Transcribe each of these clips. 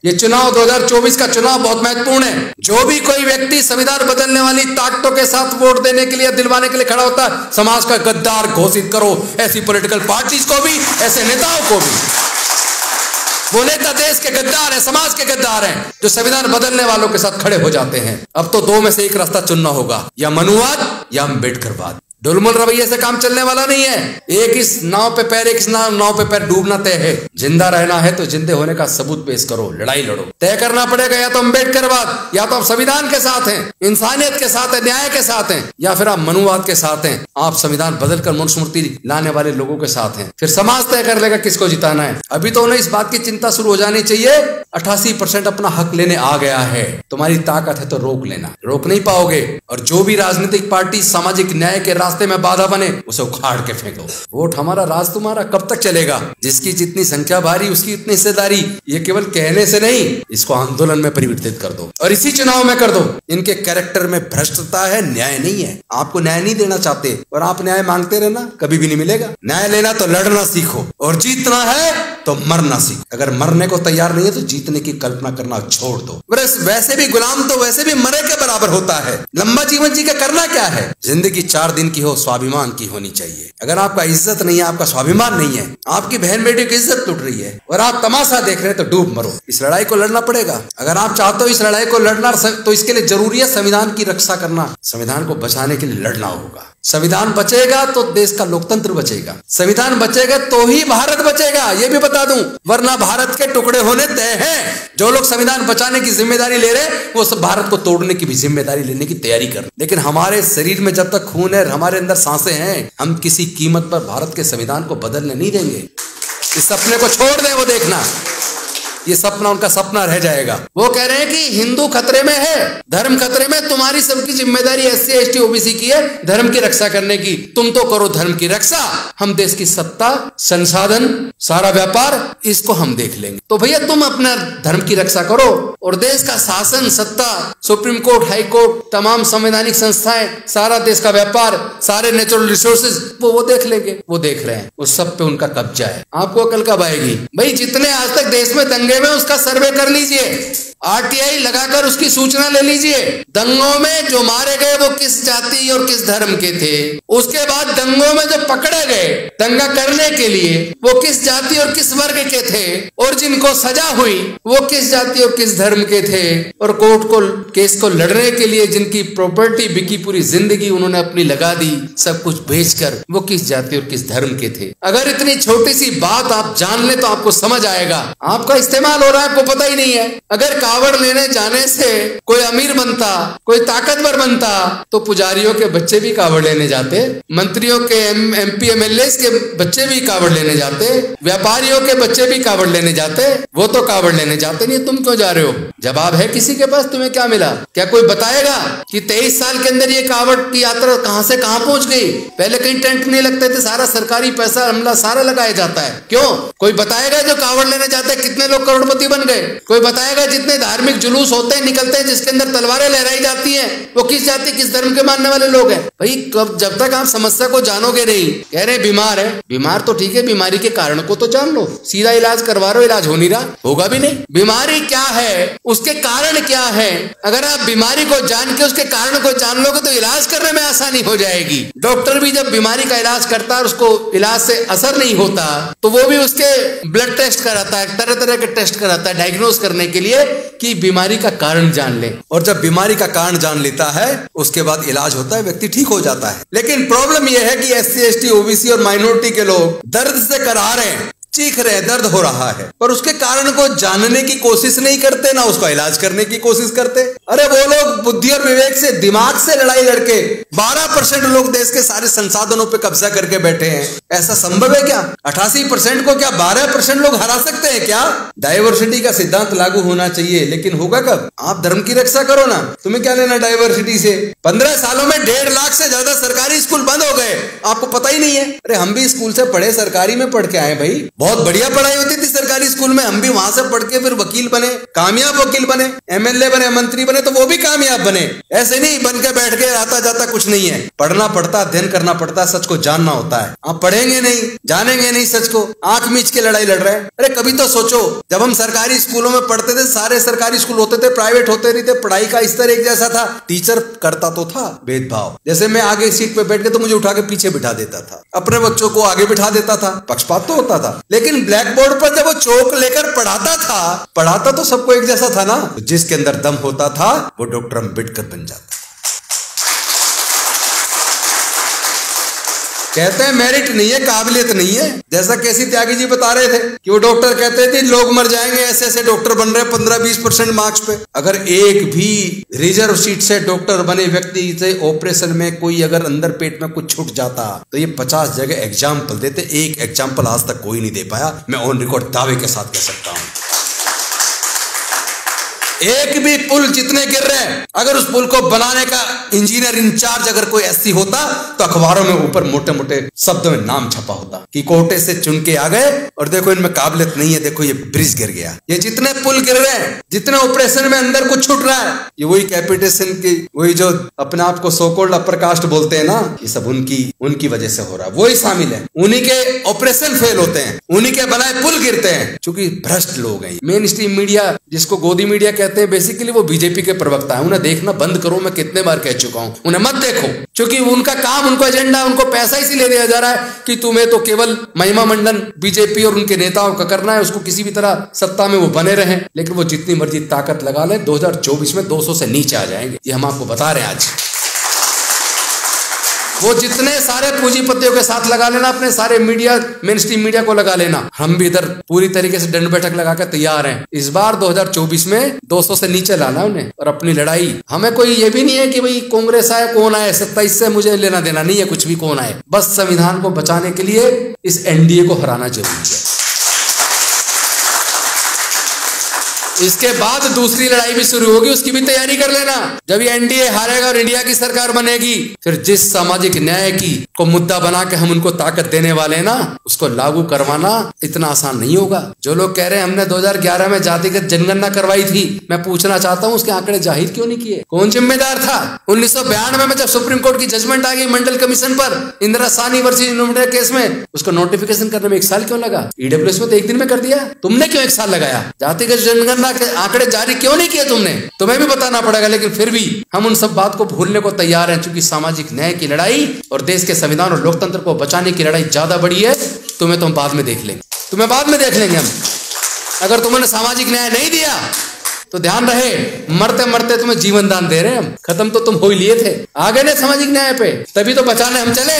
ये चुनाव 2024 का चुनाव बहुत महत्वपूर्ण है। जो भी कोई व्यक्ति संविधान बदलने वाली ताकतों के साथ वोट देने के लिए, दिलवाने के लिए खड़ा होता है, समाज का गद्दार घोषित करो। ऐसी पॉलिटिकल पार्टीज को भी, ऐसे नेताओं को भी। वो नेता देश के गद्दार हैं, समाज के गद्दार हैं, जो संविधान बदलने वालों के साथ खड़े हो जाते हैं। अब तो दो में से एक रास्ता चुनना होगा, या मनुवाद या अम्बेडकरवाद। डुलमुल रवैये से काम चलने वाला नहीं है। एक इस नाव पे पैर, एक इस नाव पे पैर, डूबना तय है। जिंदा रहना है तो जिंदे होने का सबूत पेश करो, लड़ाई लड़ो। तय करना पड़ेगा, या तो अम्बेडकरवाद, या तो आप संविधान के साथ हैं, इंसानियत के साथ हैं, न्याय के साथ हैं, या फिर आप मनुवाद के साथ हैं। आप संविधान बदलकर मनुस्मृति लाने वाले लोगों के साथ हैं। फिर समाज तय कर लेगा किसको जिताना है। अभी तो उन्हें इस बात की चिंता शुरू हो जानी चाहिए, 88% अपना हक लेने आ गया है। तुम्हारी ताकत है तो रोक लेना, रोक नहीं पाओगे। और जो भी राजनीतिक पार्टी सामाजिक न्याय के रास्ते में बाधा बने, उसे उखाड़ के फेंको। वोट हमारा, राज तुम्हारा कब तक चलेगा? जिसकी जितनी संख्या भारी उसकी उतनी हिस्सेदारी। ये केवल कहने से नहीं, इसको आंदोलन में परिवर्तित कर दो और इसी चुनाव में कर दो। इनके कैरेक्टर में भ्रष्टता है, न्याय नहीं है। आपको न्याय नहीं देना चाहते और आप न्याय मांगते रहना, कभी भी नहीं मिलेगा। न्याय लेना तो लड़ना सीखो, और जीतना है तो मरना सीखो। अगर मरने को तैयार नहीं है तो जीतने की कल्पना करना छोड़ दो। वैसे भी गुलाम तो वैसे भी मरे के बराबर होता है। लंबा जीवन जी के करना क्या है? जिंदगी 4 दिन की हो, स्वाभिमान की होनी चाहिए। अगर आपका इज्जत नहीं है, आपका स्वाभिमान नहीं है, आपकी बहन बेटी की इज्जत लुट रही है और आप तमाशा देख रहे हैं, तो डूब मरो। इस लड़ाई को लड़ना पड़ेगा। अगर आप चाहते हो इस लड़ाई को लड़ना, तो इसके लिए जरूरी है संविधान की रक्षा करना। संविधान को बचाने के लिए लड़ना होगा। संविधान बचेगा तो देश का लोकतंत्र बचेगा। संविधान बचेगा तो ही भारत बचेगा, ये भी बता दूं, वरना भारत के टुकड़े होने तय हैं। जो लोग संविधान बचाने की जिम्मेदारी ले रहे हैं, वो सब भारत को तोड़ने की भी जिम्मेदारी लेने की तैयारी कर। लेकिन हमारे शरीर में जब तक खून है, हमारे अंदर सांसें हैं, हम किसी कीमत पर भारत के संविधान को बदलने नहीं देंगे। इस सपने को छोड़ दें, वो देखना ये सपना उनका सपना रह जाएगा। वो कह रहे हैं कि हिंदू खतरे में है, धर्म खतरे में, तुम्हारी सबकी जिम्मेदारी SC ST OBC की है धर्म की रक्षा करने की। तुम तो करो धर्म की रक्षा, हम देश की सत्ता, संसाधन, सारा व्यापार, इसको हम देख लेंगे। तो भैया तुम अपना धर्म की रक्षा करो और देश का शासन, सत्ता, सुप्रीम कोर्ट, हाई कोर्ट, तमाम संवैधानिक संस्थाएं, सारा देश का व्यापार, सारे नेचुरल रिसोर्सेज, वो देख लेंगे। वो देख रहे हैं, उस सब पे उनका कब्जा है। आपको अकल कब आएगी भाई? जितने आज तक देश में दंगे में, उसका सर्वे कर लीजिए, RTI लगाकर उसकी सूचना ले लीजिए। दंगों में जो मारे गए वो किस जाति और किस धर्म के थे। उसके बाद दंगों में जो पकड़े गए दंगा करने के लिए, वो किस जाति और किस वर्ग के थे, और जिनको सजा हुई वो किस जाति और किस धर्म के थे। और कोर्ट को, केस को लड़ने के लिए जिनकी प्रॉपर्टी बिकी, पूरी जिंदगी उन्होंने अपनी लगा दी, सब कुछ बेचकर, वो किस जाति और किस धर्म के थे। अगर इतनी छोटी सी बात आप जान ले तो आपको समझ आएगा। आपका इस्तेमाल हो रहा है, आपको पता ही नहीं है। अगर कावड़ लेने जाने से कोई अमीर बनता, कोई ताकतवर बनता, तो पुजारियों के बच्चे भी कावड़ लेने जाते, मंत्रियों के, MP MLAs के बच्चे भी कावड़ लेने जाते, व्यापारियों के बच्चे भी कावड़ लेने जाते। वो तो कावड़ लेने जाते नहीं, तुम क्यों जा रहे हो? जवाब है किसी के पास? तुम्हें क्या मिला? क्या कोई बताएगा कि 23 साल के अंदर ये कावड़ की यात्रा कहां से कहां पहुंच गई? पहले कहीं टेंट नहीं लगते थे, सारा सरकारी पैसा, हमला सारा लगाया जाता है। क्यों? कोई बताएगा जो कावड़ लेने जाते हैं कितने लोग करोड़पति बन गए? कोई बताएगा जितने धार्मिक जुलूस होते हैं, निकलते हैं, जिसके अंदर तलवारें लहराई जाती हैं, वो किस जाति किस धर्म के मानने वाले लोग हैं? भाई जब तक आप समस्या को जानोगे नहीं, कह रहे बीमार है, बीमार तो ठीक है, बीमारी के कारण को तो जान लो, सीधा इलाज करवा रहे हो, इलाज हो नहीं रहा, होगा भी नहीं। बीमारी क्या है, उसके कारण क्या है, अगर आप बीमारी को जान के उसके कारण को जान लोगे तो इलाज करने में आसानी हो जाएगी। डॉक्टर भी जब बीमारी का इलाज करता है और उसको इलाज से असर नहीं होता, तो वो भी उसके ब्लड टेस्ट कराता है, तरह तरह के टेस्ट कराता है डायग्नोज करने के लिए कि बीमारी का कारण जान ले। और जब बीमारी का कारण जान लेता है, उसके बाद इलाज होता है, व्यक्ति ठीक हो जाता है। लेकिन प्रॉब्लम यह है कि SC ST OBC और माइनॉरिटी के लोग दर्द से करा रहे हैं, चीख रहे, दर्द हो रहा है, पर उसके कारण को जानने की कोशिश नहीं करते, ना उसका इलाज करने की कोशिश करते। अरे वो लोग बुद्धि और विवेक से, दिमाग से लड़ाई लड़के 12% लोग देश के सारे संसाधनों पे कब्जा करके बैठे हैं। ऐसा संभव है क्या? 88% को क्या 12% लोग हरा सकते हैं क्या? डाइवर्सिटी का सिद्धांत लागू होना चाहिए, लेकिन होगा कब? आप धर्म की रक्षा करो ना, तुम्हें क्या लेना डाइवर्सिटी से? 15 सालों में 1.5 लाख से ज्यादा सरकारी स्कूल बंद हो गए, आपको पता ही नहीं है। अरे हम भी स्कूल से पढ़े, सरकारी में पढ़ के आए भाई, बहुत बढ़िया पढ़ाई होती थी सरकारी स्कूल में, हम भी वहां से पढ़ के फिर वकील बने, कामयाब वकील बने, MLA बने, मंत्री बने, तो वो भी कामयाब कामयाब बने। ऐसे नहीं बन के बैठ के आता जाता कुछ नहीं है, पढ़ना पड़ता, अध्ययन करना पड़ता, सच को जानना होता है। आप पढ़ेंगे नहीं, जानेंगे नहीं सच को, आंख मीच के लड़ाई लड़ रहे हैं। अरे कभी तो सोचो, जब हम सरकारी स्कूलों में पढ़ते थे, सारे सरकारी स्कूल होते थे, प्राइवेट होते नहीं थे, पढ़ाई का स्तर एक जैसा था, टीचर करता तो था भेदभाव। जैसे मैं आगे सीट पे बैठ के तो मुझे उठा के पीछे बिठा देता था, अपने बच्चों को आगे बिठा देता था, पक्षपात तो होता था। लेकिन ब्लैक बोर्ड पर जब वो चौक लेकर पढ़ाता तो सबको एक जैसा था ना। जिसके अंदर दम होता था वो डॉक्टर अम्बेडकर बन जाता। कहते हैं मेरिट नहीं है, काबिलियत नहीं है। जैसा केसी त्यागी जी बता रहे थे कि वो डॉक्टर कहते थे लोग मर जाएंगे, ऐसे ऐसे डॉक्टर बन रहे 15-20% मार्क्स पे। अगर एक भी रिजर्व सीट से डॉक्टर बने व्यक्ति से ऑपरेशन में कोई अगर अंदर पेट में कुछ छूट जाता तो ये 50 जगह एग्जाम्पल देते, एक एग्जाम्पल आज तक कोई नहीं दे पाया। मैं ऑन रिकॉर्ड दावे के साथ कह सकता हूं, एक भी पुल जितने गिर रहे हैं, अगर उस पुल को बनाने का इंजीनियर इंचार्ज अगर कोई ऐसी होता तो अखबारों में ऊपर मोटे मोटे शब्दों में नाम छपा होता कि कोटे से चुन के आ गए और देखो इनमें काबिलियत नहीं है, देखो ये ब्रिज गिर गया। ये जितने पुल गिर रहे हैं, जितने ऑपरेशन में अंदर कुछ छूट रहा है, ये वही कैपिटेशन की, वही जो अपने आप को सो कॉल्ड अपर कास्ट बोलते हैं ना, ये सब उनकी वजह से हो रहा है, वही शामिल है। उन्हीं के ऑपरेशन फेल होते हैं, उन्हीं के बनाए पुल गिरते हैं, क्योंकि भ्रष्ट लोग हैं। मेन स्ट्रीम मीडिया, जिसको गोदी मीडिया कहते हैं, बेसिकली वो बीजेपी के प्रवक्ता है। उन्हें देखना बंद करो, मैं कितने बार कह चुका हूं, उन्हें मत देखो, क्योंकि उनका काम, उनको एजेंडा, उनको पैसा इसीलिए दिया जा रहा है कि तुम्हें तो केवल महिमा मंडन बीजेपी और उनके नेताओं का करना है, उसको किसी भी तरह सत्ता में वो बने रहें। लेकिन वो जितनी मर्जी ताकत लगा ले, 2024 में 200 से नीचे आ जाएंगे, ये हम आपको बता रहे हैं आज। वो जितने सारे पूंजीपतियों के साथ लगा लेना, अपने सारे मीडिया, मेन स्ट्रीम मीडिया को लगा लेना, हम भी इधर पूरी तरीके से दंड बैठक लगा कर तैयार हैं। इस बार 2024 में 200 से नीचे लाना उन्हें, और अपनी लड़ाई, हमें कोई ये भी नहीं है कि भाई कांग्रेस आए कौन आए, 27 से मुझे लेना देना नहीं है, कुछ भी कौन आए, बस संविधान को बचाने के लिए इस एनडीए को हराना जरूरी है। इसके बाद दूसरी लड़ाई भी शुरू होगी, उसकी भी तैयारी कर लेना। जब ये एनडीए हारेगा और इंडिया की सरकार बनेगी, फिर जिस सामाजिक न्याय की को मुद्दा बना के हम उनको ताकत देने वाले हैं ना, उसको लागू करवाना इतना आसान नहीं होगा। जो लोग कह रहे हैं हमने 2011 में जातिगत जनगणना करवाई थी, मैं पूछना चाहता हूं उसके आंकड़े जाहिर क्यों नहीं किए? कौन जिम्मेदार था? 1992 में जब सुप्रीम कोर्ट की जजमेंट आ गई मंडल कमीशन पर Indira Sahni versus university case में, उसको नोटिफिकेशन करने में 1 साल क्यों लगा? ईडब्ल्यूएस में तो 1 दिन में कर दिया, तुमने क्यों 1 साल लगाया? जातिगत जनगणना के आंकड़े जारी क्यों नहीं किए तुमने? तुम्हें भी बताना पड़ेगा। लेकिन फिर भी हम उन सब बात को भूलने को तैयार हैं, क्योंकि सामाजिक न्याय की लड़ाई और देश के संविधान और लोकतंत्र को बचाने की लड़ाई ज्यादा बड़ी है। तुम्हें तो हम बाद में देख लेंगे, तुम्हें बाद में देख लेंगे हम। अगर तुमने सामाजिक न्याय नहीं दिया तो ध्यान रहे, मरते मरते तुम्हें जीवन दान दे रहे हैं हम। खत्म तो तुम हो ही लिए थे, आ गए ना सामाजिक न्याय पे, तभी तो बचाने हम चले।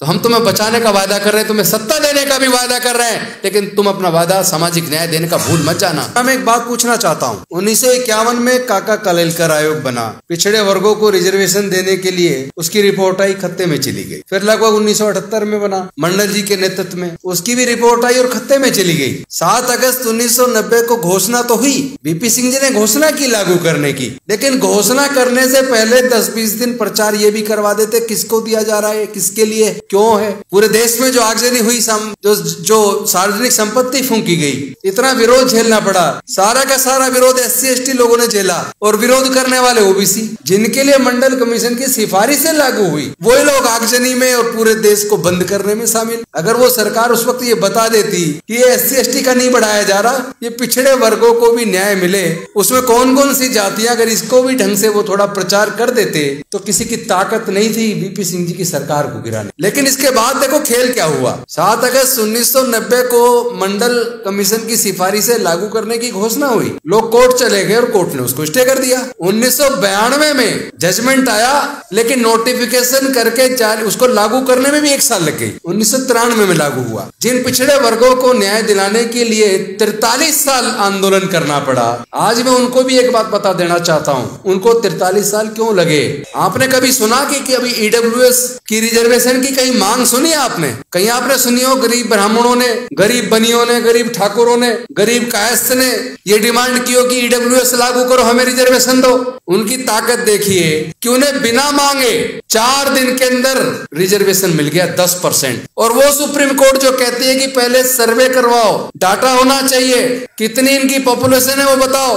तो हम तुम्हें बचाने का वादा कर रहे हैं, तुम्हें सत्ता देने का भी वादा कर रहे हैं, लेकिन तुम अपना वादा सामाजिक न्याय देने का भूल मत जाना। मैं एक बात पूछना चाहता हूँ, 1951 में काका कालेलकर आयोग बना, पिछड़े वर्गों को रिजर्वेशन देने के लिए उसकी रिपोर्ट आई, खत्ते में चली गई। फिर लगभग 1978 में बना, मंडल जी के नेतृत्व में, उसकी भी रिपोर्ट आई और खत्ते में चली गई। 7 अगस्त 1990 को घोषणा तो हुई, बीपी सिंह जी ने घोषणा की लागू करने की, लेकिन घोषणा करने से पहले 10-20 दिन प्रचार ये भी करवा देते किसको दिया जा रहा है, किसके लिए, क्यों है। पूरे देश में जो आगजनी हुई, जो सार्वजनिक संपत्ति फूंकी गई, इतना विरोध झेलना पड़ा, सारा का सारा विरोध SC/ST लोगों ने झेला, और विरोध करने वाले OBC, जिनके लिए मंडल कमीशन की सिफारिशें लागू हुई, वही लोग आगजनी में और पूरे देश को बंद करने में शामिल। अगर वो सरकार उस वक्त ये बता देती कि ये SC/ST का नहीं बढ़ाया जा रहा, ये पिछड़े वर्गों को भी न्याय मिले, उसमें कौन कौन सी जातियां, अगर इसको भी ढंग से वो थोड़ा प्रचार कर देते, तो किसी की ताकत नहीं थी बीपी सिंह जी की सरकार को गिराने। लेकिन इसके बाद देखो खेल क्या हुआ। 7 अगस्त 1990 को मंडल कमीशन की सिफारिशें लागू करने की घोषणा हुई, लोग कोर्ट चले गए और कोर्ट ने उसको स्टे कर दिया। 1992 में जजमेंट आया, लेकिन नोटिफिकेशन करके उसको लागू करने में भी 1 साल लग गई। 1993 में लागू हुआ। जिन पिछड़े वर्गों को न्याय दिलाने के लिए 43 साल आंदोलन करना पड़ा, आज मैं उनको भी एक बात बता देना चाहता हूँ, उनको 43 साल क्यों लगे। आपने कभी सुना कि अभी EWS की रिजर्वेशन की कहीं मांग सुनी है आपने? कहीं आपने सुनी हो गरीब ब्राह्मणों ने, गरीब बनियों ने, गरीब ठाकुरों ने, गरीब कायस्थ ने ये डिमांड की हो कि EWS लागू करो, हमें रिजर्वेशन दो? उनकी ताकत देखिए कि उन्हें बिना मांगे 4 दिन के अंदर रिजर्वेशन मिल गया 10%। और वो सुप्रीम कोर्ट जो कहती है कि पहले सर्वे करवाओ, डाटा होना चाहिए, कितनी इनकी पॉपुलेशन है वो बताओ,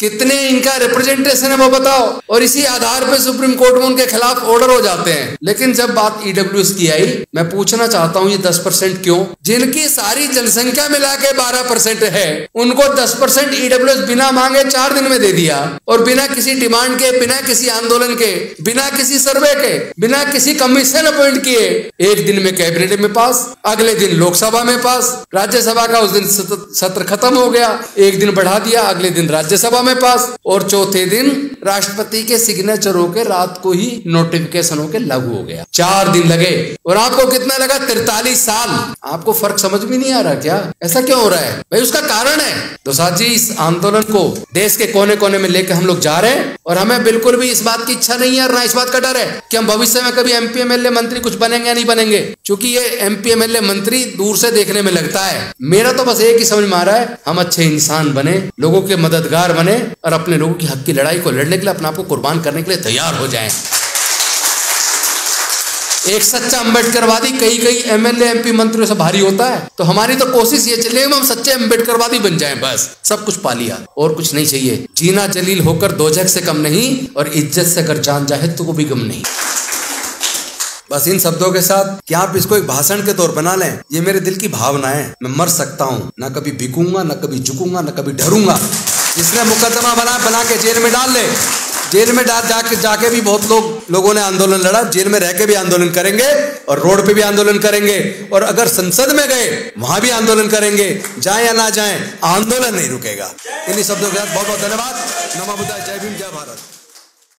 कितने इनका रिप्रेजेंटेशन है वो बताओ, और इसी आधार पे सुप्रीम कोर्ट में उनके खिलाफ ऑर्डर हो जाते हैं। लेकिन जब बात ईडब्ल्यूएस की आई, मैं पूछना चाहता हूं ये 10% क्यों? जिनकी सारी जनसंख्या मिला के 12% है, उनको 10% ईडब्ल्यूएस बिना मांगे 4 दिन में दे दिया, और बिना किसी डिमांड के, बिना किसी आंदोलन के, बिना किसी सर्वे के, बिना किसी कमीशन अपॉइंट किए, एक दिन में कैबिनेट में पास, अगले दिन लोकसभा में पास, राज्यसभा का उस दिन सत्र खत्म हो गया, एक दिन बढ़ा दिया, अगले दिन राज्यसभा में पास, और चौथे दिन राष्ट्रपति के सिग्नेचर होकर रात को ही नोटिफिकेशन होकर लागू हो गया। 4 दिन लगे, और आपको कितना लगा? 43 साल। आपको फर्क समझ में नहीं आ रहा क्या? ऐसा क्यों हो रहा है भाई? उसका कारण है तो साथ जी, इस आंदोलन को देश के कोने कोने में लेकर हम लोग जा रहे हैं, और हमें बिल्कुल भी इस बात की इच्छा नहीं है, ना इस बात का डर है कि हम भविष्य में कभी एमपी एमएलए मंत्री कुछ बनेंगे या नहीं बनेंगे, क्योंकि ये एमपी एमएलए मंत्री दूर से देखने में लगता है। मेरा तो बस एक ही समझ में आ रहा है, हम अच्छे इंसान बने, लोगों के मददगार बने, और अपने लोगों की हक की लड़ाई को लड़ने के लिए अपने आप को कुर्बान करने के लिए तैयार हो जाएं। एक सच्चा अम्बेडकरवादी कई एमएलए एमपी मंत्रियों से भारी होता है, तो हमारी तो कोशिश ये चलेगी हम सच्चे अम्बेडकरवादी बन जाएं, बस सब कुछ पा लिया और कुछ नहीं चाहिए। जीना जलील होकर दोजख से कम नहीं, और इज्जत से अगर जान जाए तो वो भी गम नहीं। बस इन शब्दों के साथ कि आप इसको एक भाषण के तौर पर ना लें, ये मेरे दिल की भावना है। मैं मर सकता हूँ, ना कभी बिकूंगा, ना कभी झुकूंगा, ना कभी डरूंगा। जिसने मुकदमा बना के जेल में डाल ले, जेल में जाके भी बहुत लोगों ने आंदोलन लड़ा, जेल में रह के भी आंदोलन करेंगे, और रोड पे भी आंदोलन करेंगे, और अगर संसद में गए वहां भी आंदोलन करेंगे। जाए या ना जाए, आंदोलन नहीं रुकेगा। इन्हीं शब्दों के साथ बहुत बहुत धन्यवाद। नमो बुद्धाय, जय भीम, जय भारत।